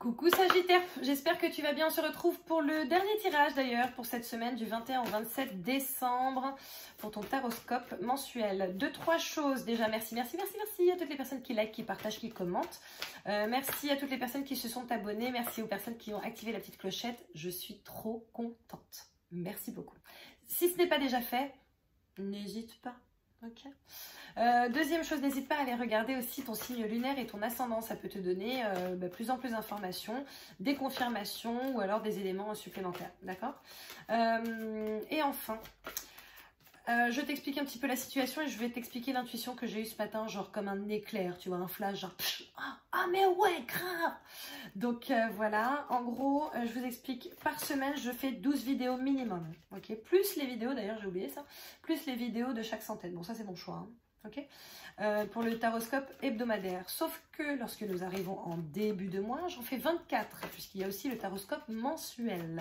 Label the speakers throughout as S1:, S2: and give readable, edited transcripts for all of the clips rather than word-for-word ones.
S1: Coucou Sagittaire, j'espère que tu vas bien. On se retrouve pour le dernier tirage d'ailleurs pour cette semaine du 21 au 27 décembre pour ton taroscope mensuel. Deux, trois choses déjà. Merci à toutes les personnes qui likent, qui partagent, qui commentent. Merci à toutes les personnes qui se sont abonnées. Merci aux personnes qui ont activé la petite clochette. Je suis trop contente. Merci beaucoup. Si ce n'est pas déjà fait, n'hésite pas. Ok. Deuxième chose, n'hésite pas à aller regarder aussi ton signe lunaire et ton ascendant. Ça peut te donner plus en plus d'informations, des confirmations ou alors des éléments supplémentaires. D'accord. Et enfin, je t'explique un petit peu la situation et je vais t'expliquer l'intuition que j'ai eue ce matin, genre comme un éclair, tu vois, un flash, genre ah mais ouais, grave. Donc voilà, en gros, je vous explique, par semaine, je fais 12 vidéos minimum, ok, plus les vidéos, d'ailleurs j'ai oublié ça, plus les vidéos de chaque centaine. Bon, ça c'est mon choix, hein. Ok, pour le taroscope hebdomadaire. Sauf que lorsque nous arrivons en début de mois, j'en fais 24, puisqu'il y a aussi le taroscope mensuel.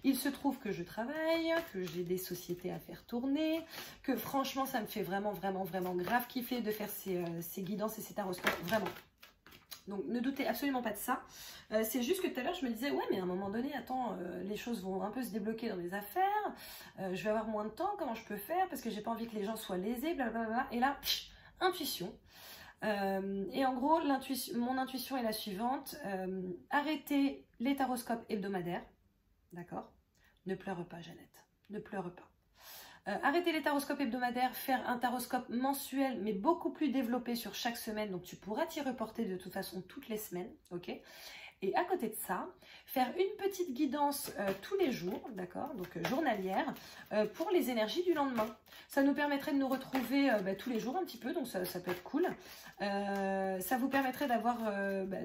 S1: Il se trouve que je travaille, que j'ai des sociétés à faire tourner, que franchement, ça me fait vraiment grave kiffer de faire ces guidances et ces taroscopes, vraiment. Donc, ne doutez absolument pas de ça. C'est juste que tout à l'heure, je me disais, ouais, mais à un moment donné, attends, les choses vont un peu se débloquer dans les affaires. Je vais avoir moins de temps, comment je peux faire? Parce que j'ai pas envie que les gens soient lésés, blablabla. Et là, intuition. Et en gros, mon intuition est la suivante. Arrêtez les taroscopes hebdomadaires. D'accord? Ne pleure pas, Jeannette. Ne pleure pas. Arrêtez les taroscopes hebdomadaires, faire un taroscope mensuel, mais beaucoup plus développé sur chaque semaine. Donc, tu pourras t'y reporter de toute façon toutes les semaines. Ok? Et à côté de ça, faire une petite guidance tous les jours, d'accord, donc journalière, pour les énergies du lendemain. Ça nous permettrait de nous retrouver tous les jours un petit peu, donc ça peut être cool. Ça vous permettrait d'avoir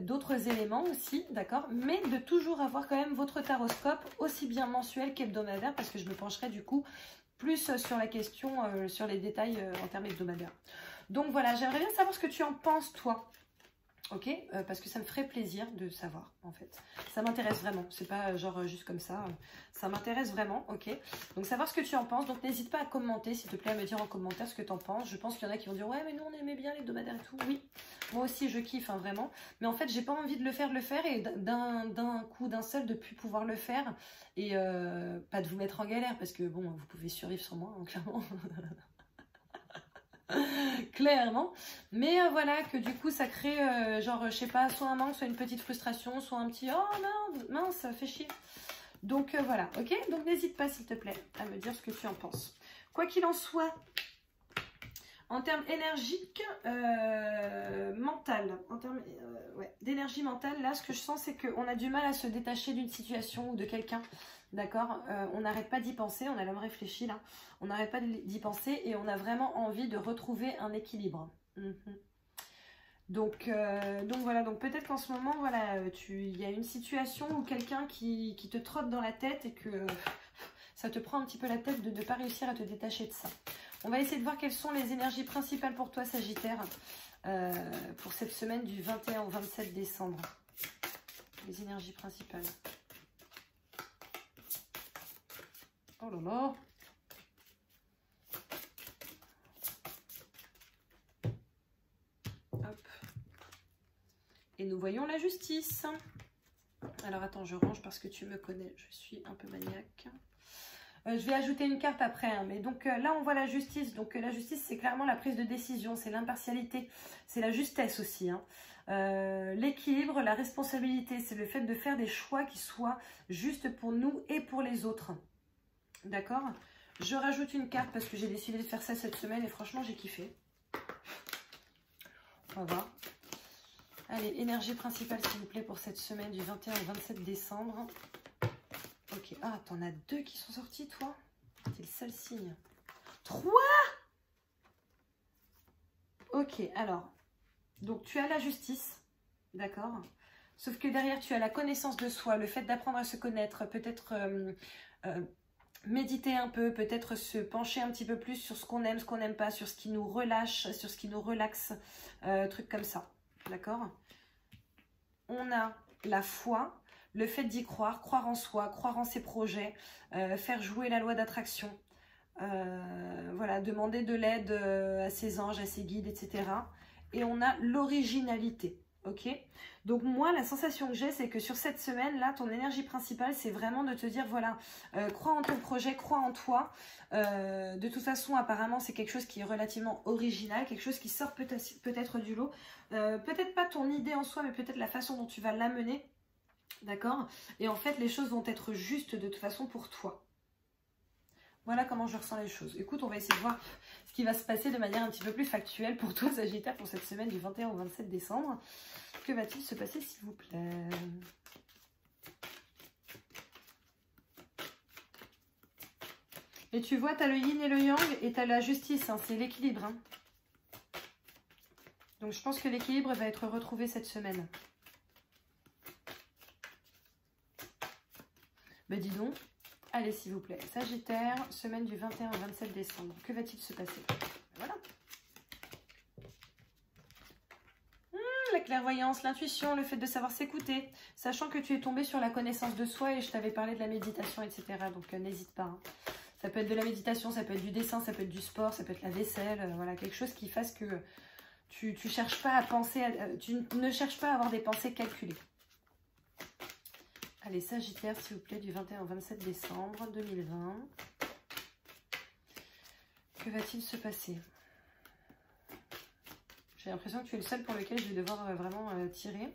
S1: d'autres éléments aussi, d'accord, mais de toujours avoir quand même votre taroscope aussi bien mensuel qu'hebdomadaire, parce que je me pencherai du coup plus sur la question, sur les détails en termes hebdomadaires. Donc voilà, j'aimerais bien savoir ce que tu en penses, toi. Ok, parce que ça me ferait plaisir de savoir, en fait. Ça m'intéresse vraiment, c'est pas genre juste comme ça. Ça m'intéresse vraiment, ok. Donc savoir ce que tu en penses, donc n'hésite pas à commenter, s'il te plaît, à me dire en commentaire ce que tu en penses. Je pense qu'il y en a qui vont dire, ouais, mais nous on aimait bien les hebdomadaires et tout. Oui, moi aussi je kiffe, hein, vraiment. Mais en fait, j'ai pas envie de le faire et d'un coup, d'un seul, de plus pouvoir le faire. Et pas de vous mettre en galère, parce que bon, vous pouvez survivre sans moi, hein, clairement. Clairement, mais voilà, que du coup ça crée genre je sais pas, soit un manque, soit une petite frustration, soit un petit oh mince, ça fait chier. Donc voilà, ok, donc n'hésite pas s'il te plaît à me dire ce que tu en penses. Quoi qu'il en soit, en termes énergiques, mental, en termes d'énergie mentale, là ce que je sens c'est qu'on a du mal à se détacher d'une situation ou de quelqu'un. D'accord, on n'arrête pas d'y penser, on a l'homme réfléchi là, on n'arrête pas d'y penser et on a vraiment envie de retrouver un équilibre. Donc voilà, donc peut-être qu'en ce moment, voilà, il y a une situation où quelqu'un qui te trotte dans la tête et que ça te prend un petit peu la tête de ne pas réussir à te détacher de ça. On va essayer de voir quelles sont les énergies principales pour toi, Sagittaire, pour cette semaine du 21 au 27 décembre. Les énergies principales. Oh là là. Hop. Et nous voyons la justice. Alors attends, je range parce que tu me connais, je suis un peu maniaque. Je vais ajouter une carte après, hein, mais donc là on voit la justice. Donc la justice c'est clairement la prise de décision, c'est l'impartialité, c'est la justesse aussi, hein. L'équilibre, la responsabilité, c'est le fait de faire des choix qui soient justes pour nous et pour les autres. D'accord? Je rajoute une carte parce que j'ai décidé de faire ça cette semaine et franchement j'ai kiffé. On va voir. Allez, énergie principale s'il vous plaît pour cette semaine du 21 au 27 décembre. Ok, ah t'en as deux qui sont sortis toi? C'est le seul signe. 3. Ok, alors, donc tu as la justice, d'accord? Sauf que derrière tu as la connaissance de soi, le fait d'apprendre à se connaître, peut-être méditer un peu, peut-être se pencher un petit peu plus sur ce qu'on aime, ce qu'on n'aime pas, sur ce qui nous relâche, sur ce qui nous relaxe, trucs comme ça, d'accord? On a la foi, le fait d'y croire, croire en soi, croire en ses projets, faire jouer la loi d'attraction, voilà, demander de l'aide à ses anges, à ses guides, etc. Et on a l'originalité, Ok, donc moi la sensation que j'ai, c'est que sur cette semaine là, ton énergie principale, c'est vraiment de te dire voilà, crois en ton projet, crois en toi. De toute façon, apparemment, c'est quelque chose qui est relativement original, quelque chose qui sort peut-être du lot. Peut-être pas ton idée en soi, mais peut-être la façon dont tu vas l'amener, d'accord? Et en fait, les choses vont être justes de toute façon pour toi. Voilà comment je ressens les choses. Écoute, on va essayer de voir ce qui va se passer de manière un petit peu plus factuelle pour toi, Sagittaire, pour cette semaine du 21 au 27 décembre. Que va-t-il se passer, s'il vous plaît? Et tu vois, tu as le yin et le yang et tu as la justice, hein, c'est l'équilibre. Hein. Donc je pense que l'équilibre va être retrouvé cette semaine. Ben dis donc. Allez, s'il vous plaît. Sagittaire, semaine du 21 au 27 décembre. Que va-t-il se passer? Voilà. La clairvoyance, l'intuition, le fait de savoir s'écouter. Sachant que tu es tombé sur la connaissance de soi et je t'avais parlé de la méditation, etc. Donc n'hésite pas. Hein. Ça peut être de la méditation, ça peut être du dessin, ça peut être du sport, ça peut être la vaisselle. Voilà, quelque chose qui fasse que tu cherches pas à penser, tu ne cherches pas à avoir des pensées calculées. Allez, Sagittaire, s'il vous plaît, du 21 au 27 décembre 2020. Que va-t-il se passer? J'ai l'impression que tu es le seul pour lequel je vais devoir vraiment tirer.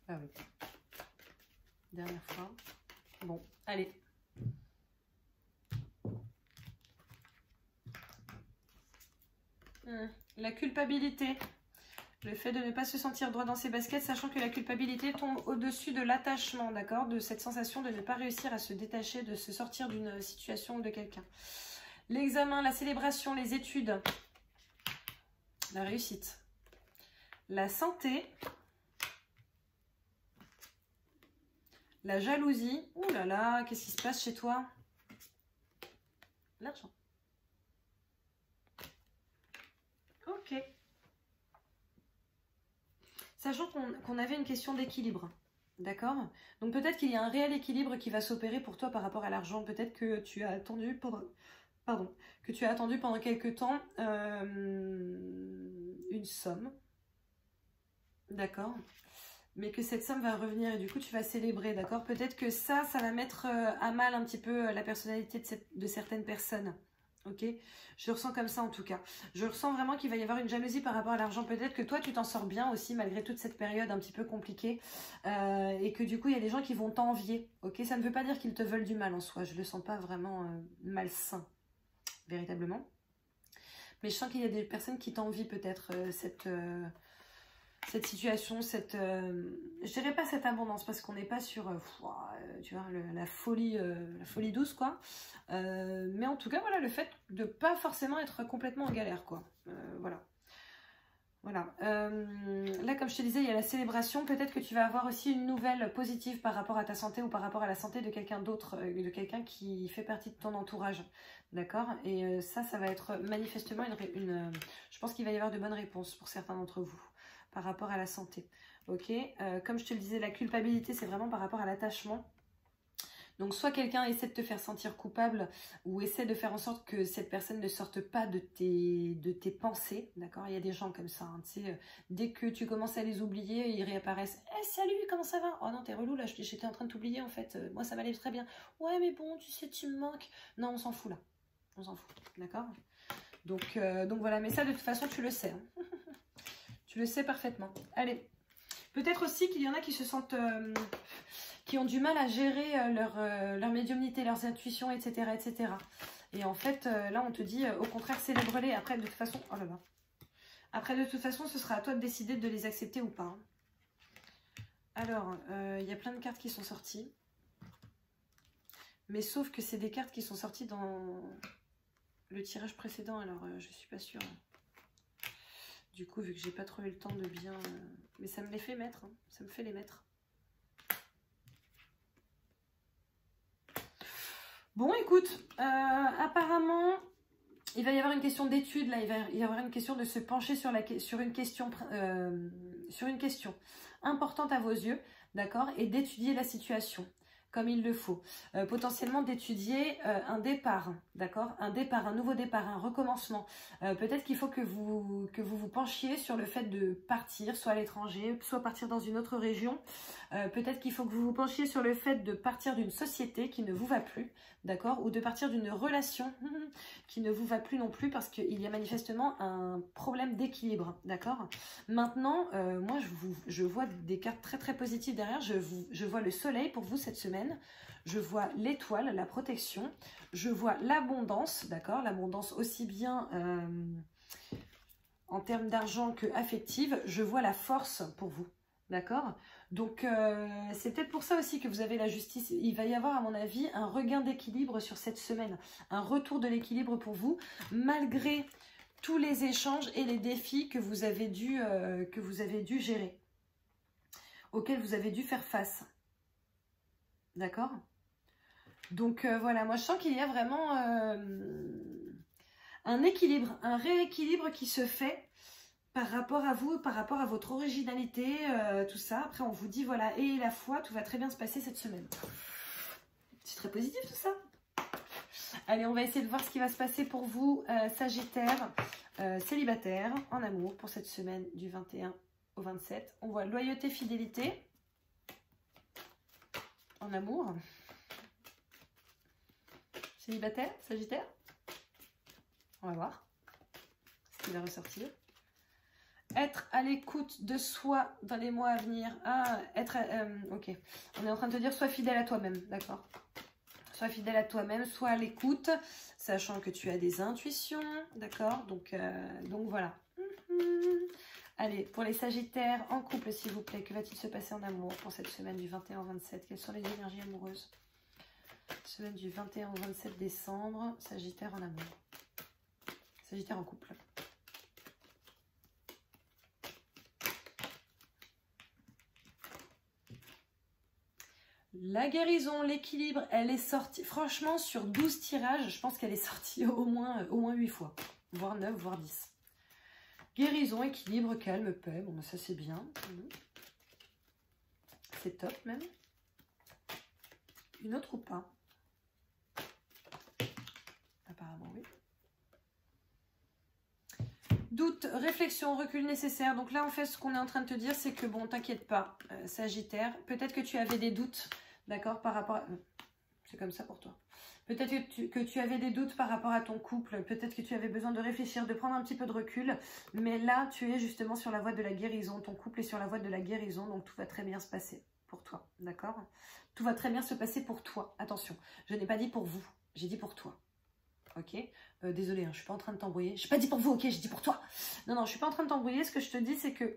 S1: Ah oui. Dernière fois. Bon, allez. La culpabilité. Le fait de ne pas se sentir droit dans ses baskets, sachant que la culpabilité tombe au-dessus de l'attachement, d'accord? De cette sensation de ne pas réussir à se détacher, de se sortir d'une situation ou de quelqu'un. L'examen, la célébration, les études, la réussite, la santé, la jalousie. Ouh là là, qu'est-ce qui se passe chez toi? L'argent. Ok. Sachant qu'on avait une question d'équilibre, d'accord? Donc peut-être qu'il y a un réel équilibre qui va s'opérer pour toi par rapport à l'argent. Peut-être que tu as attendu pendant... Pardon, que tu as attendu pendant quelques temps une somme, d'accord? Mais que cette somme va revenir et du coup tu vas célébrer, d'accord? Peut-être que ça va mettre à mal un petit peu la personnalité de certaines personnes. Ok, je le ressens comme ça en tout cas. Je ressens vraiment qu'il va y avoir une jalousie par rapport à l'argent. Peut-être que toi tu t'en sors bien aussi malgré toute cette période un petit peu compliquée. Et que du coup il y a des gens qui vont t'envier. Ok, ça ne veut pas dire qu'ils te veulent du mal en soi. Je le sens pas vraiment malsain, véritablement. Mais je sens qu'il y a des personnes qui t'envient peut-être cette situation, je dirais pas cette abondance parce qu'on n'est pas sur tu vois, la folie douce quoi. Mais en tout cas voilà, le fait de pas forcément être complètement en galère quoi. Voilà. Là comme je te disais, il y a la célébration. Peut-être que tu vas avoir aussi une nouvelle positive par rapport à ta santé ou par rapport à la santé de quelqu'un d'autre, de quelqu'un qui fait partie de ton entourage. D'accord? Et ça va être manifestement je pense qu'il va y avoir de bonnes réponses pour certains d'entre vous par rapport à la santé. Ok, comme je te le disais, la culpabilité, c'est vraiment par rapport à l'attachement. Donc, soit quelqu'un essaie de te faire sentir coupable ou essaie de faire en sorte que cette personne ne sorte pas de tes pensées. D'accord? Il y a des gens comme ça. Hein, tu sais, dès que tu commences à les oublier, ils réapparaissent. « Hey, salut, comment ça va? Oh non, t'es relou, là, j'étais en train de t'oublier, en fait. Moi, ça m'allait très bien. Ouais, mais bon, tu sais, tu me manques. » Non, on s'en fout, là. On s'en fout. D'accord? Donc voilà. Mais ça, de toute façon, tu le sais. Hein. Tu le sais parfaitement. Allez. Peut-être aussi qu'il y en a qui se sentent... qui ont du mal à gérer leur médiumnité, leurs intuitions, etc., etc. Et en fait, là, on te dit, au contraire, célèbre-les. Après, de toute façon... Oh là là. Après, de toute façon, ce sera à toi de décider de les accepter ou pas. Hein. Alors, il y a plein de cartes qui sont sorties. Mais sauf que c'est des cartes qui sont sorties dans le tirage précédent. Alors, je suis pas sûre. Du coup, vu que j'ai pas trop eu le temps de bien... Mais ça me les fait mettre. Hein. Ça me fait les mettre. Bon, écoute, apparemment, il va y avoir une question d'étude, là, il va y avoir une question de se pencher sur une question importante à vos yeux, d'accord, et d'étudier la situation. comme il le faut. Potentiellement d'étudier un départ, d'accord? Un départ, un nouveau départ, un recommencement. Peut-être qu'il faut que vous vous penchiez sur le fait de partir, soit à l'étranger, soit partir dans une autre région. Peut-être qu'il faut que vous vous penchiez sur le fait de partir d'une société qui ne vous va plus, d'accord? Ou de partir d'une relation qui ne vous va plus non plus parce qu'il y a manifestement un problème d'équilibre, d'accord? Maintenant, moi je vois des cartes très très positives derrière. Je vois le soleil pour vous cette semaine. Je vois l'étoile, la protection. Je vois l'abondance, d'accord? L'abondance aussi bien en termes d'argent que affective. Je vois la force pour vous, d'accord? Donc, c'est peut-être pour ça aussi que vous avez la justice. Il va y avoir, à mon avis, un regain d'équilibre sur cette semaine. Un retour de l'équilibre pour vous, malgré tous les échanges et les défis que vous avez dû gérer, auxquels vous avez dû faire face. D'accord? Donc, voilà, moi je sens qu'il y a vraiment un équilibre, un rééquilibre qui se fait par rapport à vous, par rapport à votre originalité, tout ça. Après, on vous dit, voilà, et la foi, tout va très bien se passer cette semaine. C'est très positif tout ça. Allez, on va essayer de voir ce qui va se passer pour vous, Sagittaire, célibataire, en amour, pour cette semaine du 21 au 27. On voit loyauté, fidélité, en amour. Célibataire, Sagittaire. On va voir ce qui va ressortir. Être à l'écoute de soi dans les mois à venir. Ah, ok. On est en train de te dire, sois fidèle à toi-même, d'accord? Sois fidèle à toi-même, sois à l'écoute, sachant que tu as des intuitions, d'accord? Donc voilà. Allez, pour les Sagittaires, en couple, s'il vous plaît, que va-t-il se passer en amour pour cette semaine du 21 au 27? Quelles sont les énergies amoureuses? Semaine du 21 au 27 décembre, Sagittaire en amour. Sagittaire en couple. La guérison, l'équilibre, elle est sortie, franchement, sur 12 tirages, je pense qu'elle est sortie au moins 8 fois, voire 9, voire 10. Guérison, équilibre, calme, paix, bon, ça c'est bien. C'est top même. Une autre ou pas? Apparemment, oui. Doute, réflexion, recul nécessaire. Donc là, en fait, ce qu'on est en train de te dire, c'est que, bon, t'inquiète pas, Sagittaire, peut-être que tu avais des doutes, d'accord, par rapport à... C'est comme ça pour toi. Peut-être que tu avais des doutes par rapport à ton couple, peut-être que tu avais besoin de réfléchir, de prendre un petit peu de recul, mais là, tu es justement sur la voie de la guérison, ton couple est sur la voie de la guérison, donc tout va très bien se passer pour toi, d'accord? Tout va très bien se passer pour toi, attention, je n'ai pas dit pour vous, j'ai dit pour toi. Ok, désolée, hein, je suis pas en train de t'embrouiller. Je n'ai pas dit pour vous, ok, j'ai dit pour toi. Non, non, je suis pas en train de t'embrouiller. Ce que je te dis, c'est que,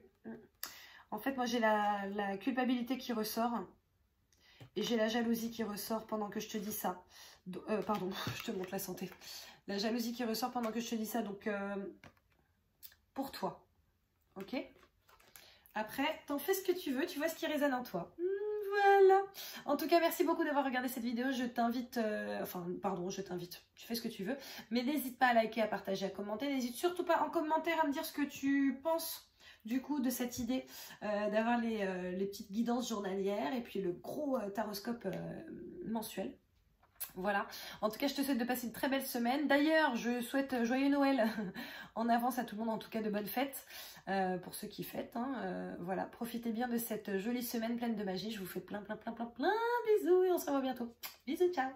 S1: en fait, moi, j'ai la culpabilité qui ressort et j'ai la jalousie qui ressort pendant que je te dis ça. Pardon, je te montre la santé. La jalousie qui ressort pendant que je te dis ça, donc, pour toi, ok? Après, t'en fais ce que tu veux, tu vois ce qui résonne en toi. Voilà. En tout cas, merci beaucoup d'avoir regardé cette vidéo. Je t'invite, je t'invite, tu fais ce que tu veux. Mais n'hésite pas à liker, à partager, à commenter. N'hésite surtout pas en commentaire à me dire ce que tu penses du coup de cette idée d'avoir les petites guidances journalières et puis le gros taroscope mensuel. Voilà, en tout cas je te souhaite de passer une très belle semaine. D'ailleurs je souhaite joyeux Noël en avance à tout le monde, en tout cas de bonnes fêtes pour ceux qui fêtent, hein. Voilà, profitez bien de cette jolie semaine pleine de magie. Je vous fais plein bisous et on se revoit bientôt. Bisous, ciao.